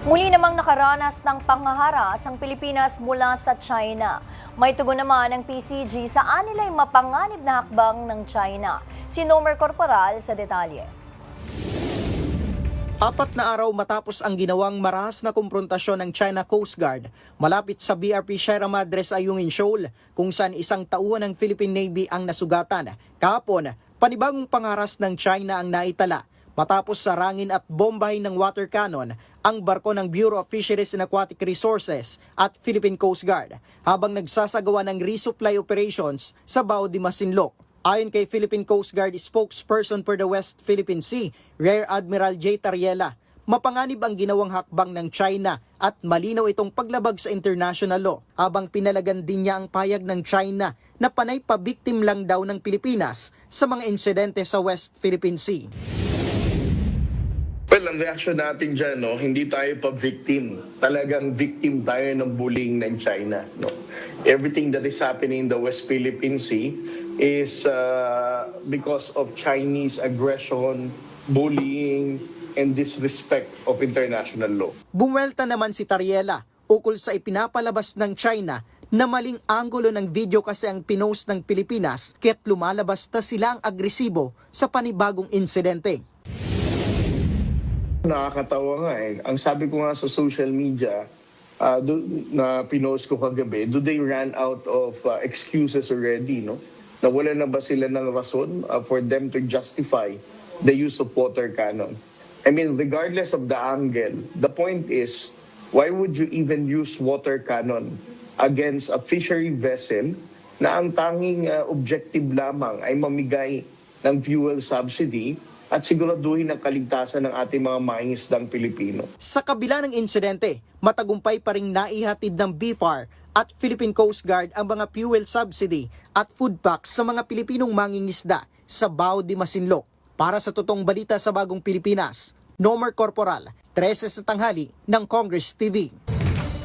Muli namang nakaranas ng panghaharas ang Pilipinas mula sa China. May tugon naman ang PCG sa anilay mapanganib na hakbang ng China. Si Nomer Corporal sa detalye. 4 na araw matapos ang ginawang marahas na kumprontasyon ng China Coast Guard malapit sa BRP Sierra Madre sa Ayungin Shoal kung saan isang tauhan ng Philippine Navy ang nasugatan. Kahapon, panibagong pangaras ng China ang naitala matapos sarangin at bombahin ng water cannon ang barko ng Bureau of Fisheries and Aquatic Resources at Philippine Coast Guard habang nagsasagawa ng resupply operations sa Bao de Masinloc. Ayon kay Philippine Coast Guard spokesperson for the West Philippine Sea, Rear Admiral J. Tariela, mapanganib ang ginawang hakbang ng China at malinaw itong paglabag sa international law habang pinalagan din niya ang payag ng China na panay pabiktim lang daw ng Pilipinas sa mga insidente sa West Philippine Sea. Well, ang reaksyon natin dyan, no, hindi tayo pa-victim. Talagang victim tayo ng bullying ng China. No? Everything that is happening in the West Philippine Sea is because of Chinese aggression, bullying, and disrespect of international law. Bumuelta naman si Tariela ukol sa ipinapalabas ng China na maling anggulo ng video kasi ang pinost ng Pilipinas kaya't lumalabas na sila ang agresibo sa panibagong insidente. Nakakatawa nga eh. Ang sabi ko nga sa social media, na pinost ko kagabi, do they run out of excuses already, no? Nawala na ba sila ng rason for them to justify the use of water cannon? I mean, regardless of the angle, the point is, why would you even use water cannon against a fishery vessel na ang tanging objective lamang ay mamigay ng fuel subsidy at siguraduhin ang kaligtasan ng ating mga mangingisdang Pilipino. Sa kabila ng insidente, matagumpay pa ring naihatid ng BFAR at Philippine Coast Guard ang mga fuel subsidy at food packs sa mga Pilipinong mangingisda sa Bao de Masinloc. Para sa totoong balita sa Bagong Pilipinas, Nomer Corporal, 13 sa tanghali ng Congress TV.